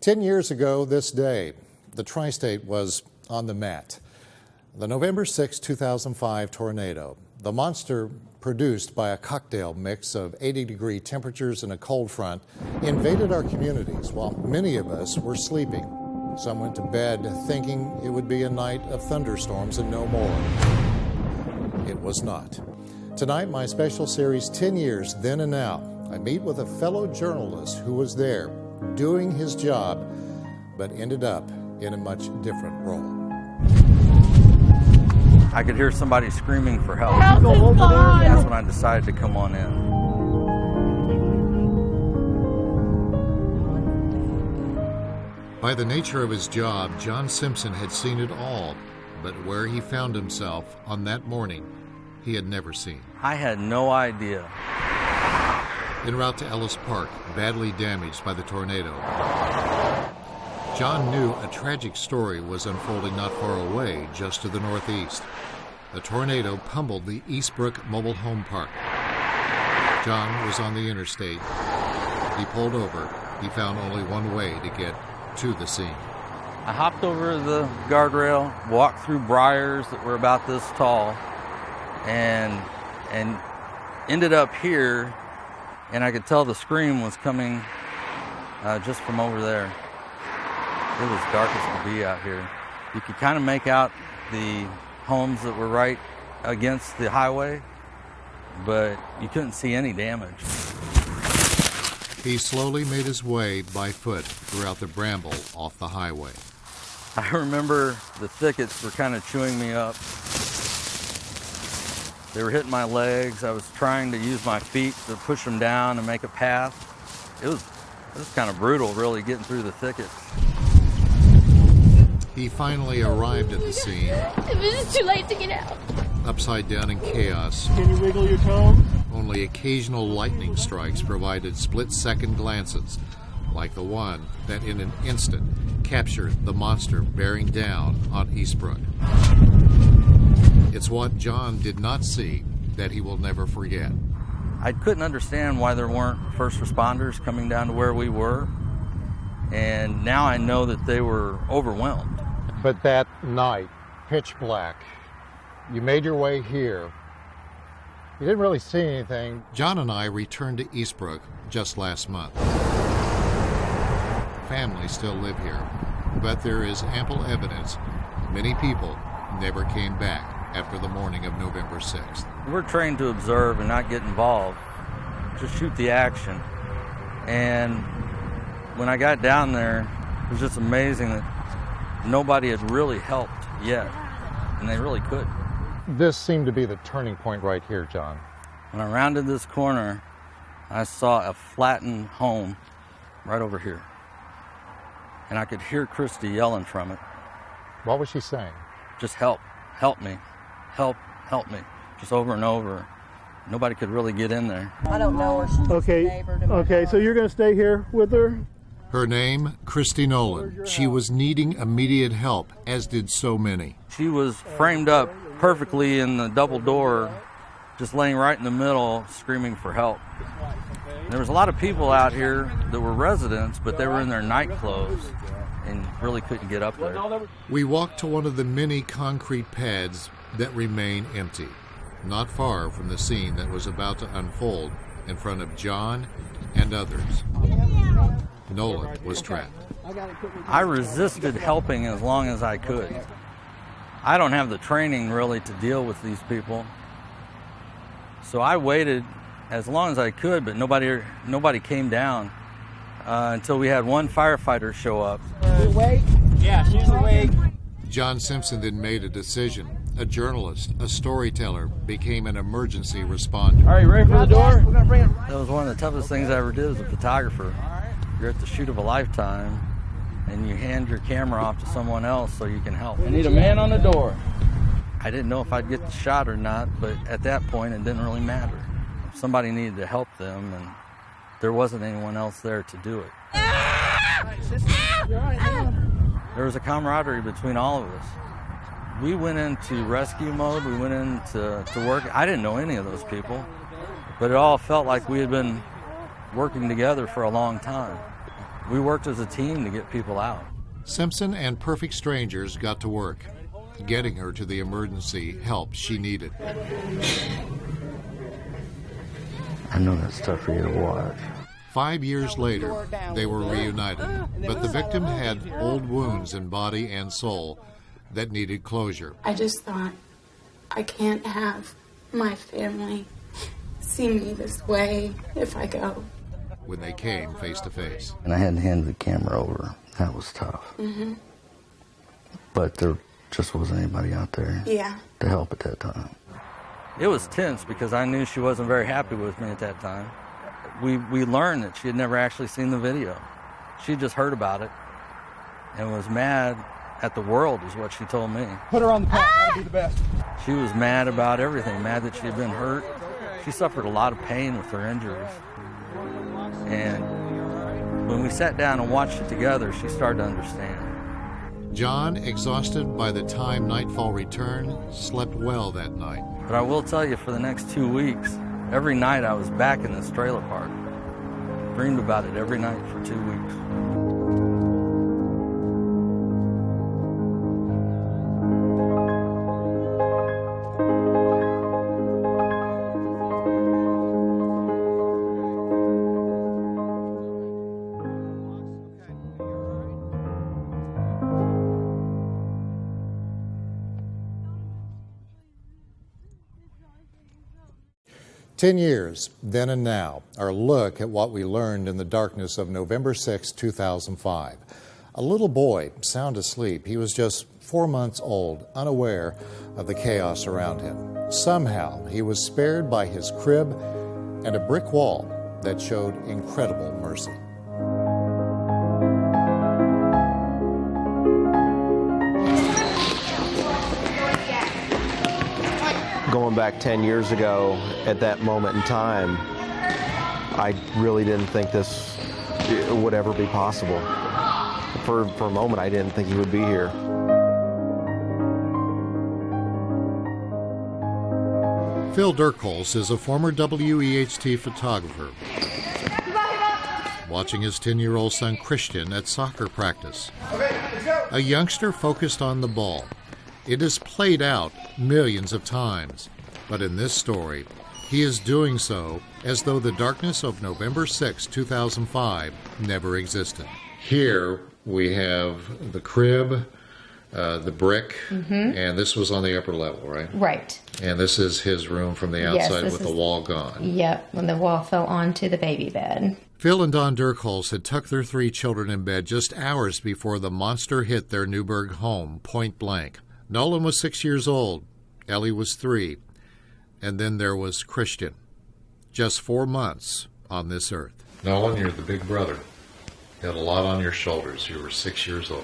10 years ago this day, the tri-state was on the mat. The November 6, 2005 tornado, the monster produced by a cocktail mix of 80-degree temperatures and a cold front, invaded our communities while many of us were sleeping. Some went to bed thinking it would be a night of thunderstorms and no more. It was not. Tonight, my special series, 10 Years, Then and Now. I meet with a fellow journalist who was there, doing his job, but ended up in a much different role. I could hear somebody screaming for help. Help is gone. That's when I decided to come on in. By the nature of his job, John Simpson had seen it all, but where he found himself on that morning, he had never seen. I had no idea. En route to Ellis Park, badly damaged by the tornado, John knew a tragic story was unfolding not far away, just to the northeast. The tornado pummeled the Eastbrook Mobile Home Park. John was on the interstate. He pulled over. He found only one way to get to the scene. I hopped over the guardrail, walked through briars that were about this tall, and ended up here, and I could tell the scream was coming just from over there. It was dark as could be out here. You could kind of make out the homes that were right against the highway, but you couldn't see any damage. He slowly made his way by foot throughout the bramble off the highway. I remember the thickets were kind of chewing me up. They were hitting my legs. I was trying to use my feet to push them down and make a path. It was kind of brutal, really, getting through the thickets. He finally arrived at the scene. It was just too late to get out. Upside down in chaos. Can you wiggle your toe? Only occasional lightning strikes provided split-second glances, like the one that in an instant captured the monster bearing down on Eastbrook. It's what John did not see that he will never forget. I couldn't understand why there weren't first responders coming down to where we were, and now I know that they were overwhelmed. But that night, pitch black, you made your way here. You didn't really see anything. John and I returned to Eastbrook just last month. Families still live here, but there is ample evidence many people never came back after the morning of November 6th. We're trained to observe and not get involved, just shoot the action. And when I got down there, it was just amazing that nobody had really helped yet, and they really could. This seemed to be the turning point right here, John. When I rounded this corner, I saw a flattened home right over here. And I could hear Christy yelling from it. What was she saying? Just help me, help me, just over and over. Nobody could really get in there. I don't know her. She's Okay, a neighbor to my okay, so you're going to stay here with her? Her name, Christy Nolan. She was needing immediate help, as did so many. She was framed up perfectly in the double door, just laying right in the middle, screaming for help. There was a lot of people out here that were residents, but they were in their night clothes and really couldn't get up there. We walked to one of the many concrete pads that remain empty, not far from the scene that was about to unfold in front of John and others. Nolan was trapped. I resisted helping as long as I could. I don't have the training really to deal with these people. So I waited as long as I could, but nobody came down until we had one firefighter show up. awake? Yeah, she's awake. John Simpson then made a decision. A journalist, a storyteller, became an emergency responder. All right, ready for the door? We're going to bring it right. That was one of the toughest things I ever did as a photographer. You're at the shoot of a lifetime, and you hand your camera off to someone else so you can help. I need a man on the door. I didn't know if I'd get the shot or not, but at that point it didn't really matter. Somebody needed to help them, and there wasn't anyone else there to do it. There was a camaraderie between all of us. We went into rescue mode, we went into work. I didn't know any of those people, but it all felt like we had been working together for a long time. we worked as a team to get people out. Simpson and perfect strangers got to work, getting her to the emergency help she needed. I know that's tough for you to watch. 5 years later, they were reunited, but the victim had old wounds in body and soul that needed closure. I just thought, I can't have my family see me this way if I go. When they came face to face. And I had to hand the camera over. That was tough. Mm-hmm. But there just wasn't anybody out there to help at that time. It was tense because I knew she wasn't very happy with me at that time. We learned that she had never actually seen the video. She just heard about it and was mad at the world, is what she told me. Put her on the path. That'll be the best. She was mad about everything, mad that she had been hurt. She suffered a lot of pain with her injuries. And when we sat down and watched it together, she started to understand. John, exhausted by the time nightfall returned, slept well that night. But I will tell you, for the next 2 weeks, every night I was back in this trailer park. Dreamed about it every night for 2 weeks. "10 years, then and now, our look at what we learned in the darkness of November 6, 2005. A little boy, sound asleep. He was just 4 months old, unaware of the chaos around him. Somehow, he was spared by his crib and a brick wall that showed incredible mercy. Going back 10 years ago, at that moment in time, I really didn't think this would ever be possible. For a moment, I didn't think he would be here. Phil Dirkholz is a former WEHT photographer, watching his 10-year-old son Christian at soccer practice. A youngster focused on the ball. It is played out millions of times, but in this story, he is doing so as though the darkness of November 6, 2005 never existed. Here we have the crib, the brick, and this was on the upper level, right? Right. And this is his room from the outside with the wall gone. Yep, when the wall fell onto the baby bed. Phil and Don Dirkholz had tucked their 3 children in bed just hours before the monster hit their Newburgh home, point blank. Nolan was 6 years old, Ellie was 3, and then there was Christian, just 4 months on this earth. Nolan, you're the big brother. You had a lot on your shoulders. You were 6 years old.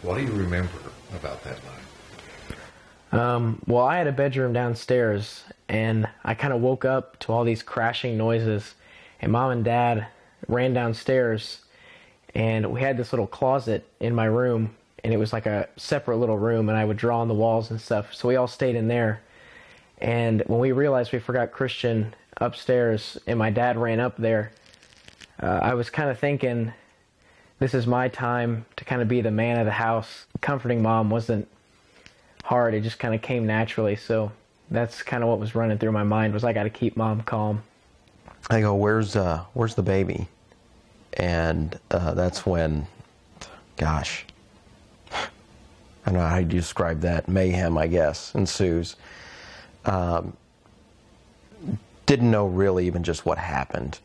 What do you remember about that night? Well, I had a bedroom downstairs, and I kind of woke up to all these crashing noises, and Mom and Dad ran downstairs, and we had this little closet in my room, and it was like a separate little room, and I would draw on the walls and stuff, so we all stayed in there. And when we realized we forgot Christian upstairs, and my dad ran up there, I was kind of thinking, this is my time to kind of be the man of the house. Comforting Mom wasn't hard, it just kind of came naturally, so that's kind of what was running through my mind, was I got to keep Mom calm. I go, where's the baby? And that's when, gosh, I don't know how you describe that, mayhem, I guess, ensues. Didn't know really even just what happened,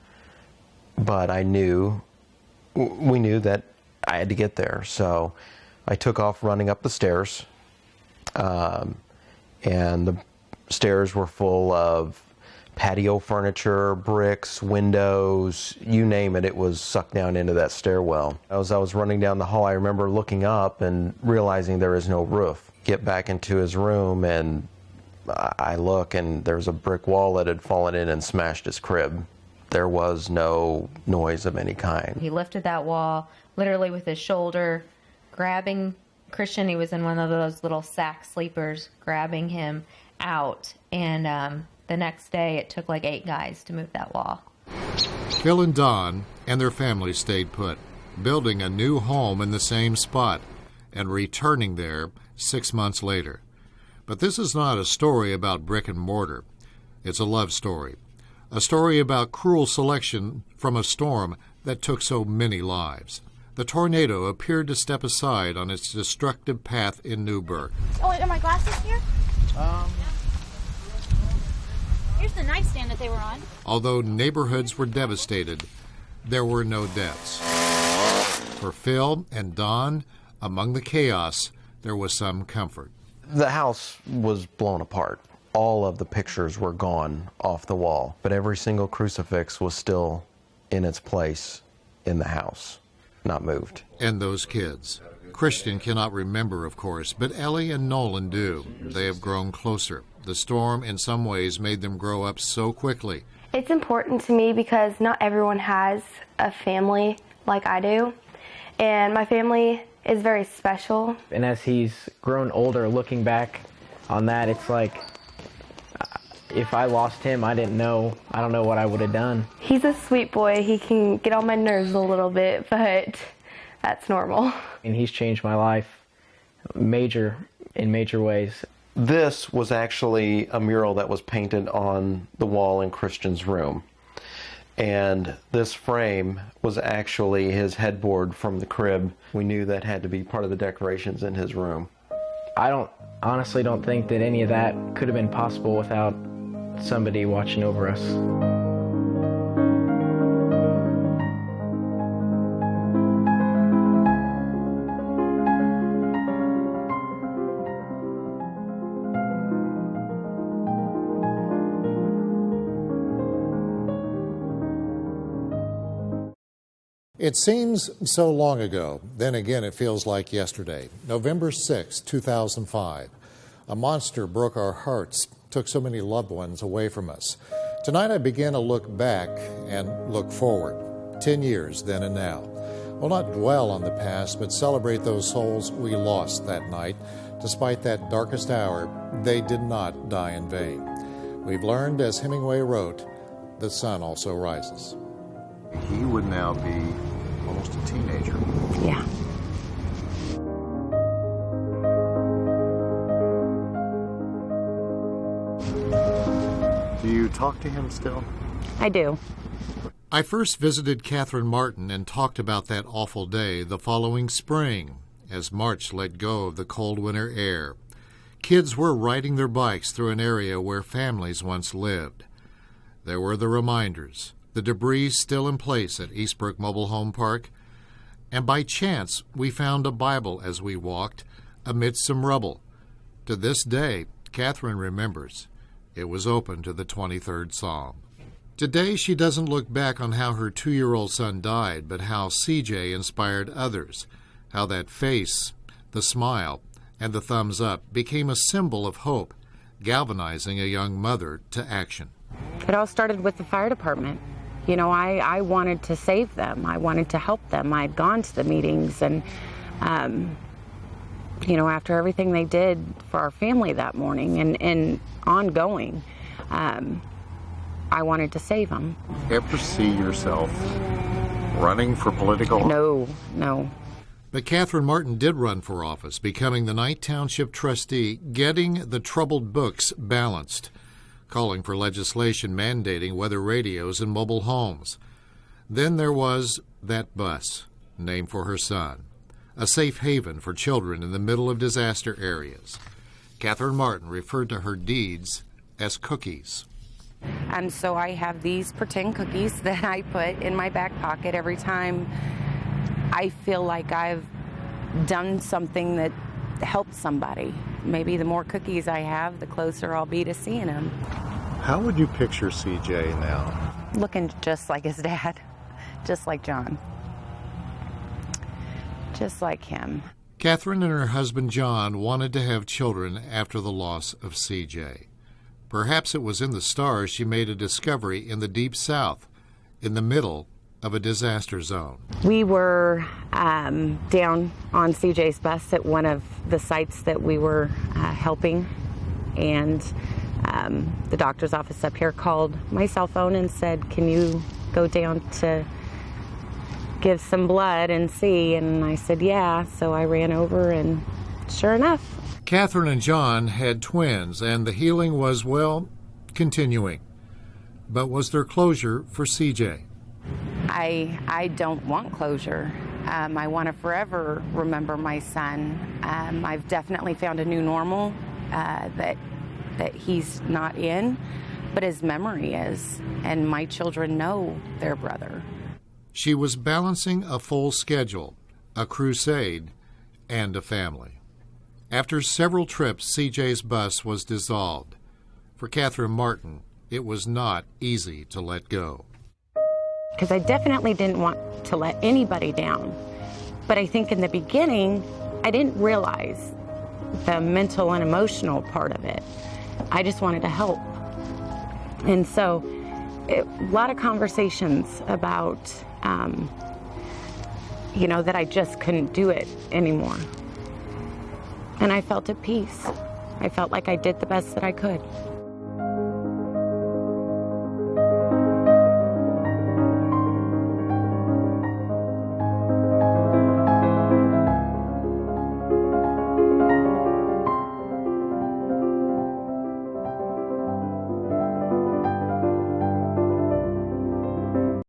but we knew that I had to get there, so I took off running up the stairs, and the stairs were full of patio furniture, bricks, windows, you name it, it was sucked down into that stairwell. As I was running down the hall, I remember looking up and realizing there is no roof. Get back into his room, and I look, and there's a brick wall that had fallen in and smashed his crib. There was no noise of any kind. He lifted that wall literally with his shoulder, grabbing Christian. He was in one of those little sack sleepers, grabbing him out, and the next day, it took like 8 guys to move that wall. Phil and Don and their family stayed put, building a new home in the same spot and returning there 6 months later. But this is not a story about brick and mortar. It's a love story. A story about cruel selection from a storm that took so many lives. The tornado appeared to step aside on its destructive path in Newburgh. Oh, wait, are my glasses here? Here's the nightstand that they were on. Although neighborhoods were devastated, there were no deaths. For Phil and Don, among the chaos, there was some comfort. The house was blown apart. All of the pictures were gone off the wall, but every single crucifix was still in its place in the house, not moved. And those kids. Christian cannot remember, of course, but Ellie and Nolan do. They have grown closer. The storm, in some ways, made them grow up so quickly. It's important to me because not everyone has a family like I do, and my family is very special. And as he's grown older, looking back on that, it's like, if I lost him, I don't know what I would have done. He's a sweet boy. He can get on my nerves a little bit, but that's normal. And he's changed my life in major ways. This was actually a mural that was painted on the wall in Christian's room. And this frame was actually his headboard from the crib. We knew that had to be part of the decorations in his room. I honestly don't think that any of that could have been possible without somebody watching over us. It seems so long ago, then again it feels like yesterday. November 6, 2005. A monster broke our hearts, took so many loved ones away from us. Tonight I begin to look back and look forward. 10 years then and now. We'll not dwell on the past, but celebrate those souls we lost that night. Despite that darkest hour, they did not die in vain. We've learned, as Hemingway wrote, the sun also rises. He would now be almost a teenager. Yeah. Do you talk to him still? I do. I first visited Catherine Martin and talked about that awful day the following spring, as March let go of the cold winter air. Kids were riding their bikes through an area where families once lived. There were the reminders, the debris still in place at Eastbrook Mobile Home Park, and by chance we found a Bible as we walked amidst some rubble. To this day, Catherine remembers, it was open to the 23rd Psalm. Today she doesn't look back on how her 2-year-old son died, but how CJ inspired others, how that face, the smile, and the thumbs up became a symbol of hope, galvanizing a young mother to action. It all started with the fire department. You know, I wanted to save them. I wanted to help them. I'd gone to the meetings and, you know, after everything they did for our family that morning and ongoing, I wanted to save them. Ever see yourself running for political? No. But Catherine Martin did run for office, becoming the Knight Township trustee, getting the troubled books balanced, calling for legislation mandating weather radios in mobile homes. Then there was that bus, named for her son, a safe haven for children in the middle of disaster areas. Catherine Martin referred to her deeds as cookies. And so I have these pretend cookies that I put in my back pocket every time I feel like I've done something that helped somebody. Maybe the more cookies I have, the closer I'll be to seeing him. How would you picture CJ now? Looking just like his dad, just like John, just like him. Catherine and her husband John wanted to have children after the loss of CJ. Perhaps it was in the stars she made a discovery in the Deep South, in the middle of a disaster zone. We were down on CJ's bus at one of the sites that we were helping, and the doctor's office up here called my cell phone and said, can you go down to give some blood and see? And I said, yeah. So I ran over, and sure enough. Catherine and John had twins, and the healing was, well, continuing. But was there closure for CJ? I don't want closure. I want to forever remember my son. I've definitely found a new normal that he's not in, but his memory is, and my children know their brother. She was balancing a full schedule, a crusade, and a family. After several trips, CJ's bus was dissolved. For Catherine Martin, it was not easy to let go. Because I definitely didn't want to let anybody down. But I think in the beginning, I didn't realize the mental and emotional part of it. I just wanted to help. And so, a lot of conversations about, that I just couldn't do it anymore. And I felt at peace. I felt like I did the best that I could.